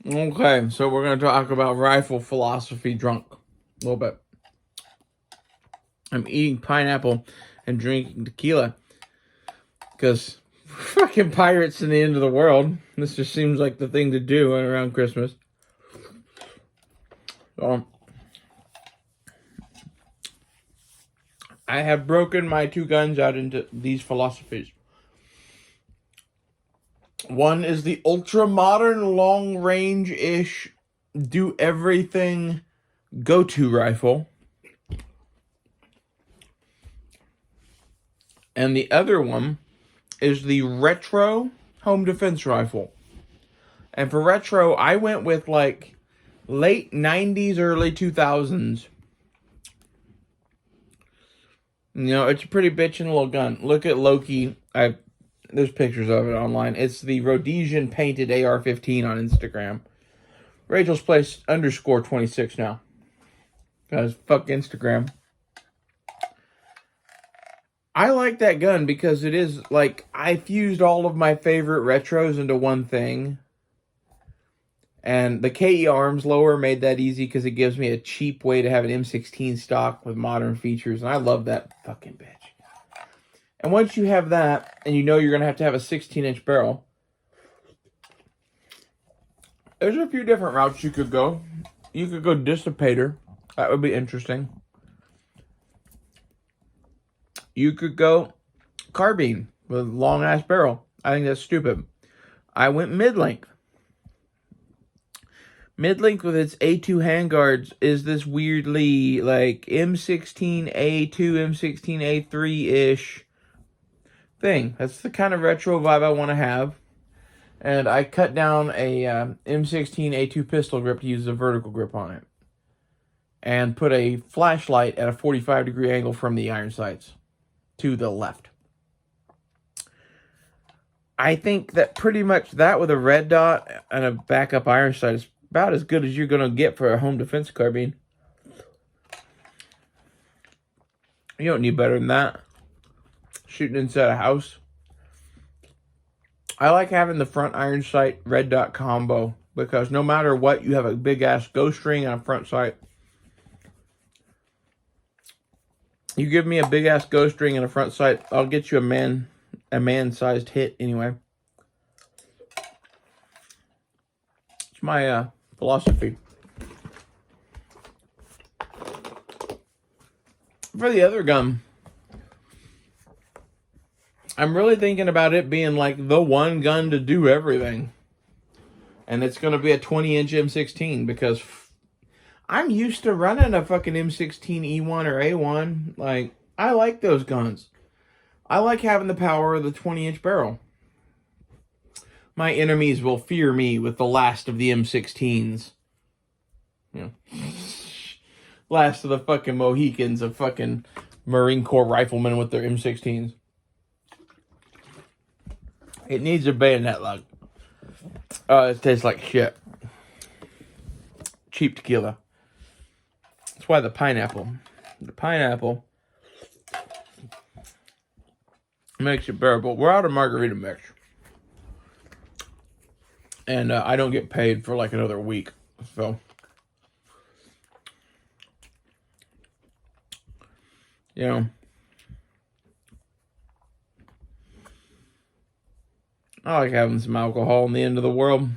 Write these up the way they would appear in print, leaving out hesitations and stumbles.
Okay, so we're going to talk about rifle philosophy drunk a little bit. I'm eating pineapple and drinking tequila because fucking pirates in the end of the world. This just seems like the thing to do around Christmas. So, I have broken my two guns out into these philosophies. One is the ultra-modern, long-range-ish, do-everything go-to rifle. And the other one is the retro home defense rifle. And for retro, I went with like late 90s, early 2000s. You know, it's a pretty bitchin' little gun. Look at Loki. There's pictures of it online. It's the Rhodesian painted AR15 on Instagram. Rachel's Place _26 now. Because fuck Instagram. I like that gun because it is like, I fused all of my favorite retros into one thing. And the KE Arms lower made that easy because it gives me a cheap way to have an M16 stock with modern features. And I love that fucking bitch. And once you have that, and you know you're going to have a 16-inch barrel, there's a few different routes you could go. You could go dissipator. That would be interesting. You could go carbine with a long-ass barrel. I think that's stupid. I went mid-length. Mid-length with its A2 handguards is this weirdly like M16A2, M16A3-ish thing. That's the kind of retro vibe I want to have. And I cut down a M16A2 pistol grip to use a vertical grip on it. And put a flashlight at a 45-degree angle from the iron sights to the left. I think that pretty much that with a red dot and a backup iron sight is about as good as you're going to get for a home defense carbine. You don't need better than that. Shooting inside a house. I like having the front iron sight red dot combo because no matter what, you have a big ass ghost ring and a front sight. You give me a big ass ghost ring and a front sight, I'll get you a man-sized hit anyway. It's my philosophy. For the other gun, I'm really thinking about it being like the one gun to do everything. And it's going to be a 20-inch M16 because I'm used to running a fucking M16 E1 or A1. Like, I like those guns. I like having the power of the 20-inch barrel. My enemies will fear me with the last of the M16s. You know, last of the fucking Mohicans of fucking Marine Corps riflemen with their M16s. It needs a bayonet lug. It tastes like shit. Cheap tequila. That's why the pineapple makes it bearable. We're out of margarita mix. And I don't get paid for like another week. So, you know, I like having some alcohol in the end of the world.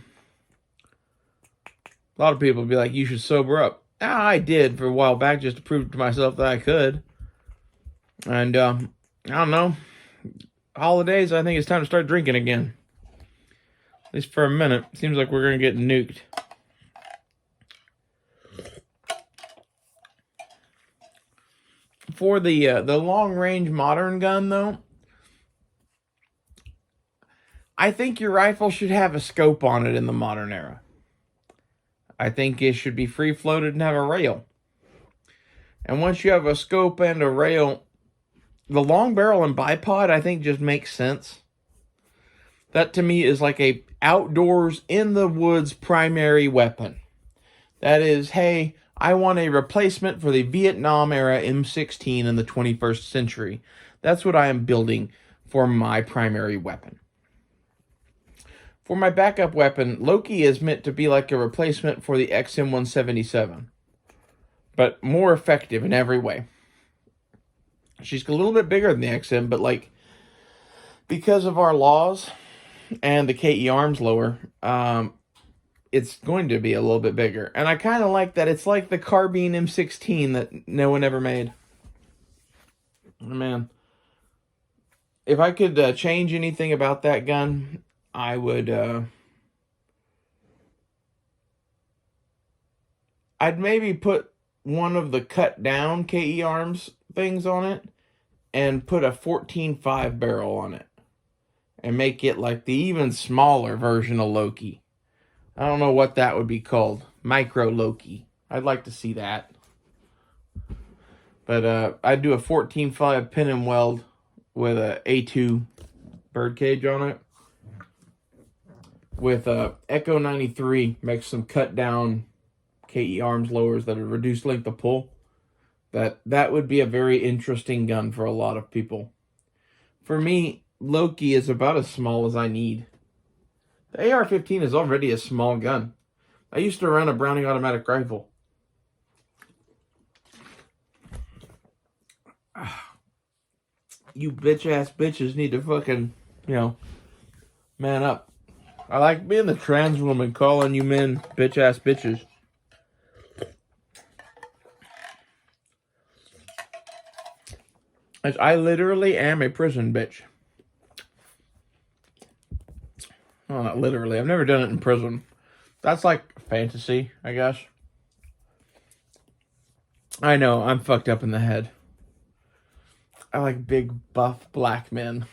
A lot of people be like, you should sober up. I did for a while back just to prove to myself that I could. And, I don't know. Holidays, I think it's time to start drinking again. At least for a minute. Seems like we're going to get nuked. For the long-range modern gun, though, I think your rifle should have a scope on it in the modern era. I think it should be free-floated and have a rail. And once you have a scope and a rail, the long barrel and bipod, I think, just makes sense. That, to me, is like a outdoors, in the woods primary weapon. That is, hey, I want a replacement for the Vietnam-era M16 in the 21st century. That's what I am building for my primary weapon. For my backup weapon, Loki is meant to be like a replacement for the XM177, but more effective in every way. She's a little bit bigger than the XM, but like because of our laws and the KE arms lower, it's going to be a little bit bigger. And I kind of like that. It's like the carbine M16 that no one ever made. Man, if I could change anything about that gun, I would. I'd maybe put one of the cut down KE arms things on it and put a 14.5 barrel on it and make it like the even smaller version of Loki. I don't know what that would be called. Micro Loki. I'd like to see that. But I'd do a 14.5 pin and weld with a A2 birdcage on it. With a Echo 93, make some cut down KE arms lowers that are reduced length of pull. That would be a very interesting gun for a lot of people. For me, Loki is about as small as I need. The AR15 is already a small gun. I used to run a Browning automatic rifle. You bitch-ass bitches need to fucking, man up. I like being the trans woman calling you men bitch-ass bitches. As I literally am a prison bitch. Well, not literally. I've never done it in prison. That's like fantasy, I guess. I know, I'm fucked up in the head. I like big, buff, black men.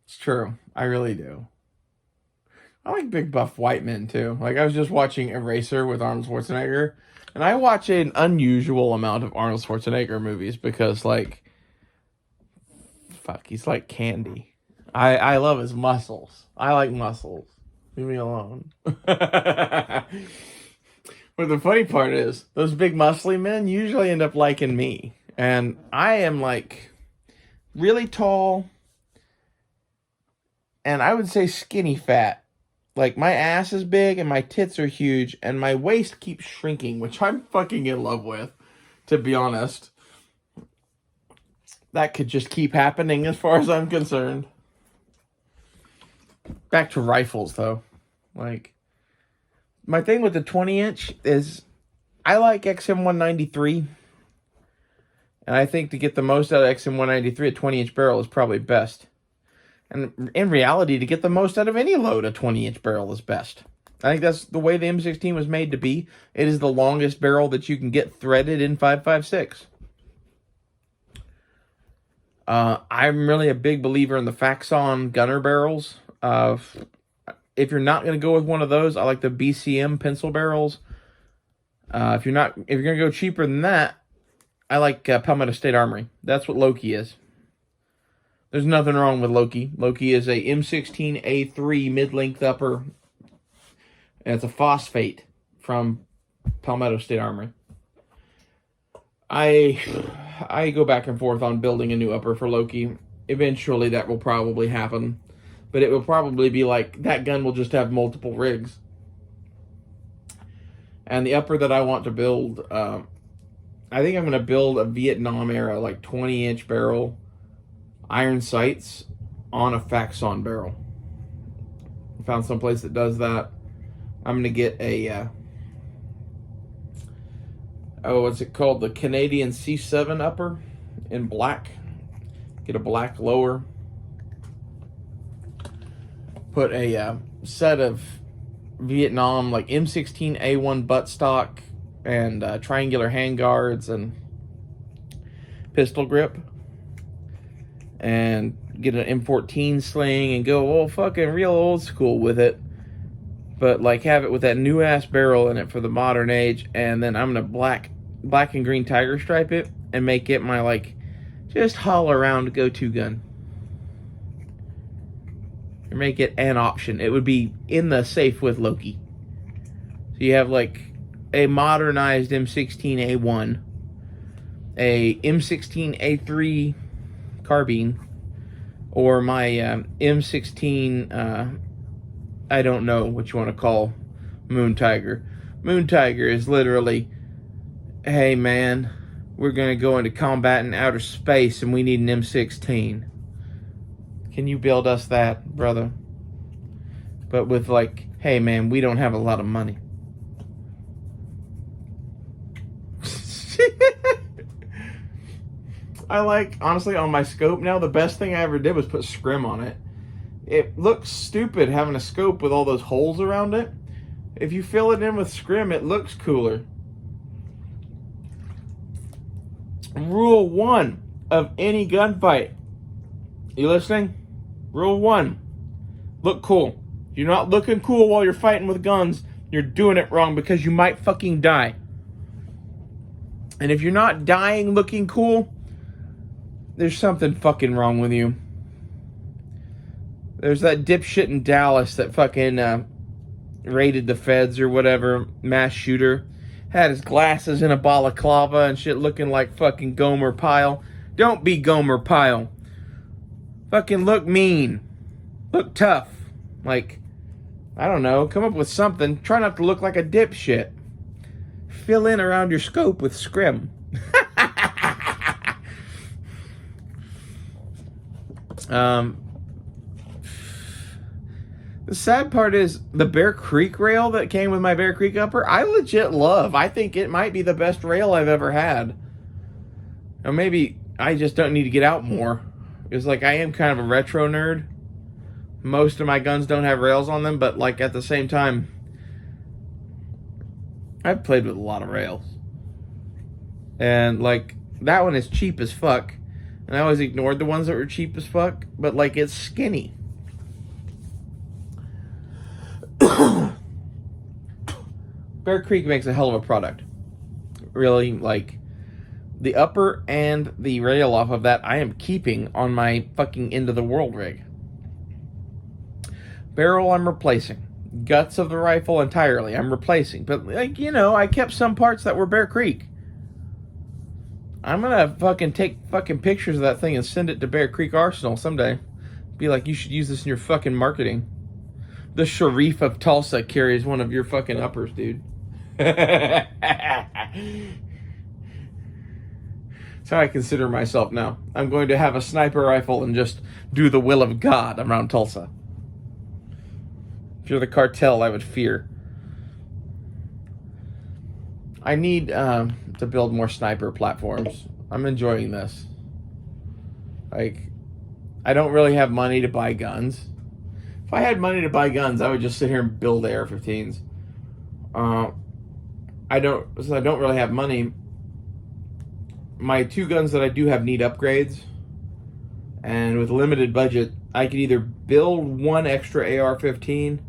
It's true. I really do. I like big, buff, white men, too. Like, I was just watching Eraser with Arnold Schwarzenegger. And I watch an unusual amount of Arnold Schwarzenegger movies because, like, fuck, he's like candy. I love his muscles. I like muscles. Leave me alone. But the funny part is, those big muscly men usually end up liking me. And I am, like, really tall. And I would say skinny fat. Like, my ass is big and my tits are huge and my waist keeps shrinking, which I'm fucking in love with, to be honest. That could just keep happening as far as I'm concerned. Back to rifles, though. Like, my thing with the 20-inch is I like XM193. And I think to get the most out of XM193, a 20-inch barrel is probably best. And in reality, to get the most out of any load, a 20-inch barrel is best. I think that's the way the M16 was made to be. It is the longest barrel that you can get threaded in 5.56. I'm really a big believer in the Faxon gunner barrels. If you're not going to go with one of those, I like the BCM pencil barrels. If you're going to go cheaper than that, I like Palmetto State Armory. That's what Loki is. There's nothing wrong with Loki. Loki is a M16A3 mid-length upper. And it's a phosphate from Palmetto State Armory. I go back and forth on building a new upper for Loki. Eventually that will probably happen. But it will probably be like, that gun will just have multiple rigs. And the upper that I want to build, I think I'm going to build a Vietnam era, like 20-inch barrel iron sights on a Faxon barrel. I found some place that does that. I'm going to get a, what's it called? The Canadian C7 upper in black. Get a black lower. Put a set of Vietnam, like M16A1 buttstock and triangular handguards and pistol grip. And get an M14 sling and go all fucking real old school with it. But like have it with that new ass barrel in it for the modern age. And then I'm gonna black and green tiger stripe it and make it my like just haul around go-to gun. Or make it an option. It would be in the safe with Loki. So you have like a modernized M16A1, a M16A3 carbine, or my M16, I don't know what you want to call Moon Tiger. Moon Tiger is literally, hey man, we're going to go into combat in outer space and we need an M16. Can you build us that, brother? But with like, hey man, we don't have a lot of money. I like, honestly, on my scope now, the best thing I ever did was put scrim on it. It looks stupid having a scope with all those holes around it. If you fill it in with scrim, it looks cooler. Rule 1 of any gunfight. You listening? Rule 1. Look cool. If you're not looking cool while you're fighting with guns, you're doing it wrong because you might fucking die. And if you're not dying looking cool, there's something fucking wrong with you. There's that dipshit in Dallas that fucking raided the feds or whatever, mass shooter. Had his glasses in a balaclava and shit looking like fucking Gomer Pyle. Don't be Gomer Pyle. Fucking look mean. Look tough. Like, I don't know, come up with something. Try not to look like a dipshit. Fill in around your scope with scrim. The sad part is the Bear Creek rail that came with my Bear Creek upper, I legit love. I think it might be the best rail I've ever had. Or maybe I just don't need to get out more. It's like I am kind of a retro nerd. Most of my guns don't have rails on them, but like at the same time, I've played with a lot of rails. And like that one is cheap as fuck. And I always ignored the ones that were cheap as fuck, but like it's skinny. Bear Creek makes a hell of a product. Really, like, the upper and the rail off of that I am keeping on my fucking end of the world rig. Barrel I'm replacing. Guts of the rifle entirely I'm replacing. But, like, you know, I kept some parts that were Bear Creek. I'm gonna fucking take fucking pictures of that thing and send it to Bear Creek Arsenal someday. Be like, you should use this in your fucking marketing. The Sharif of Tulsa carries one of your fucking uppers, dude. That's how I consider myself now. I'm going to have a sniper rifle and just do the will of God around Tulsa. If you're the cartel, I would fear. I need to build more sniper platforms. I'm enjoying this. Like, I don't really have money to buy guns. If I had money to buy guns, I would just sit here and build AR-15s. I don't really have money. My two guns that I do have need upgrades. And with limited budget, I could either build one extra AR-15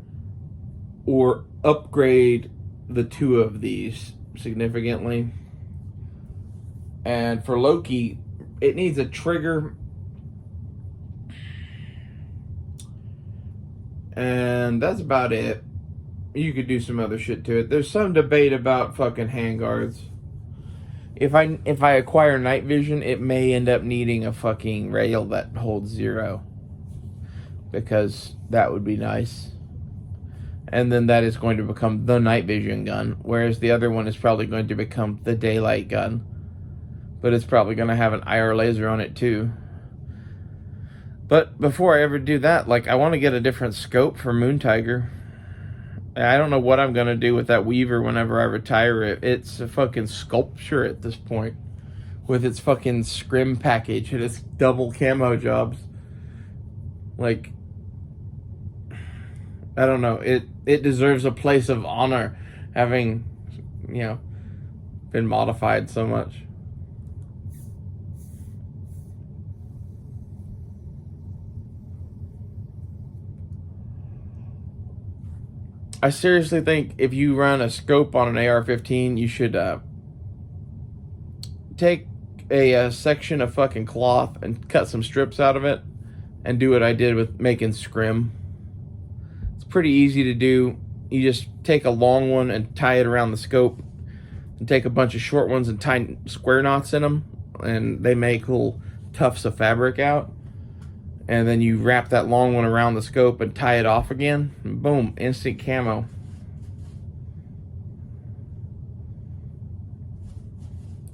or upgrade the two of these significantly. And for Loki, it needs a trigger. And that's about it. You could do some other shit to it. There's some debate about fucking handguards. If I acquire night vision, it may end up needing a fucking rail that holds 0. Because that would be nice. And then that is going to become the night vision gun. Whereas the other one is probably going to become the daylight gun. But it's probably going to have an IR laser on it too. But before I ever do that, like, I want to get a different scope for Moon Tiger. I don't know what I'm going to do with that Weaver whenever I retire it. It's a fucking sculpture at this point. With its fucking scrim package and its double camo jobs. Like, I don't know. It deserves a place of honor having, you know, been modified so much. I seriously think if you run a scope on an AR-15, you should take a section of fucking cloth and cut some strips out of it and do what I did with making scrim. It's pretty easy to do. You just take a long one and tie it around the scope and take a bunch of short ones and tie square knots in them, and they make little tufts of fabric out. And then you wrap that long one around the scope and tie it off again. And boom, instant camo.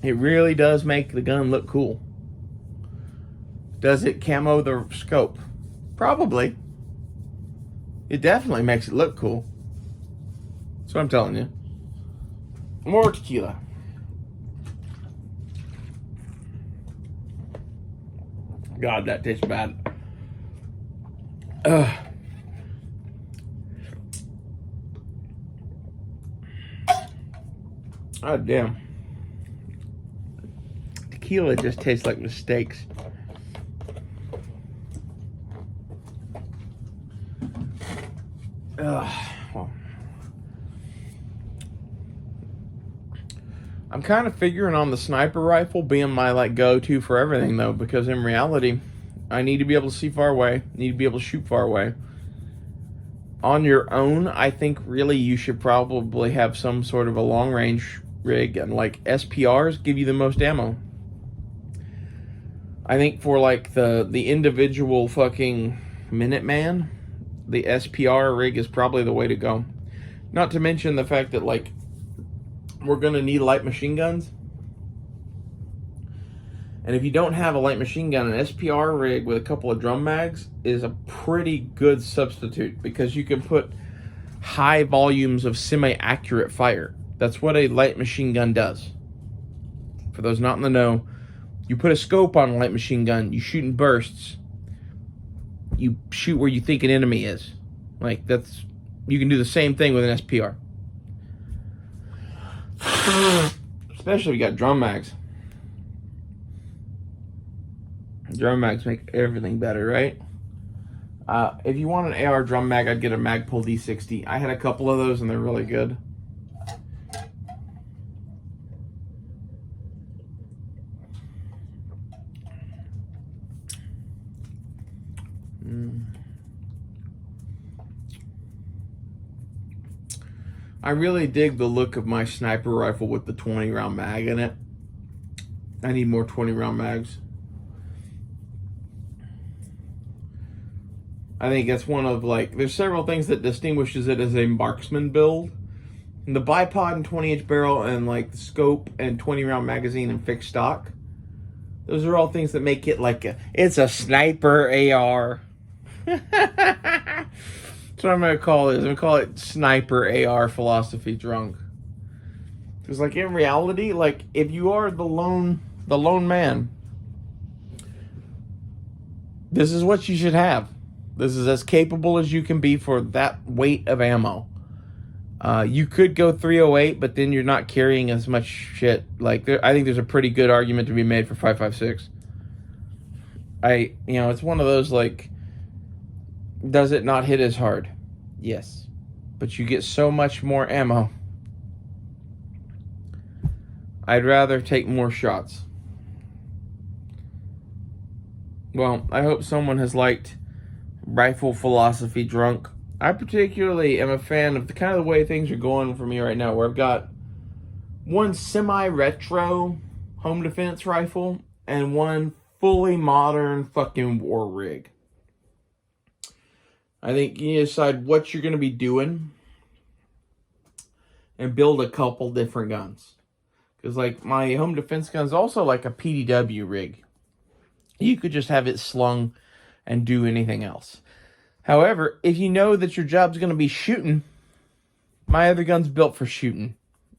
It really does make the gun look cool. Does it camo the scope? Probably. It definitely makes it look cool. That's what I'm telling you. More tequila. God, that tastes bad. Ugh. God damn. Tequila just tastes like mistakes. Well, I'm kind of figuring on the sniper rifle being my like go-to for everything though, because in reality, I need to be able to see far away, need to be able to shoot far away. On your own, I think really you should probably have some sort of a long-range rig, and like SPRs give you the most ammo. I think for like the individual fucking Minuteman, the SPR rig is probably the way to go. Not to mention the fact that like we're gonna need light machine guns. And if you don't have a light machine gun, an SPR rig with a couple of drum mags is a pretty good substitute, because you can put high volumes of semi-accurate fire. That's what a light machine gun does. For those not in the know, you put a scope on a light machine gun, you shoot in bursts. You shoot where you think an enemy is. Like, that's, you can do the same thing with an SPR. Especially if you got drum mags. Drum mags make everything better, right? If you want an AR drum mag, I'd get a Magpul D60. I had a couple of those and they're really good. I really dig the look of my sniper rifle with the 20 round mag in it. I need more 20 round mags. I think that's one of like, there's several things that distinguishes it as a marksman build. And the bipod and 20-inch barrel and like the scope and 20 round magazine and fixed stock. Those are all things that make it like it's a sniper AR. That's what I'm going to call it. I'm going to call it Sniper AR Philosophy Drunk. Because like in reality, like if you are the lone man, this is what you should have. This is as capable as you can be for that weight of ammo. You could go 308, but then you're not carrying as much shit. Like I think there's a pretty good argument to be made for 5.56. It's one of those like, does it not hit as hard? Yes. But you get so much more ammo. I'd rather take more shots. Well, I hope someone has liked Rifle Philosophy Drunk. I particularly am a fan of the kind of the way things are going for me right now, where I've got one semi-retro home defense rifle and one fully modern fucking war rig. I think you decide what you're going to be doing and build a couple different guns. Because like my home defense gun is also like a PDW rig. You could just have it slung and do anything else. However, if you know that your job's going to be shooting, my other gun's built for shooting.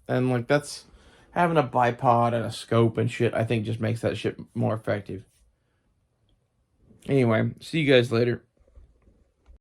And like that's having a bipod and a scope and shit, I think just makes that shit more effective. Anyway, see you guys later.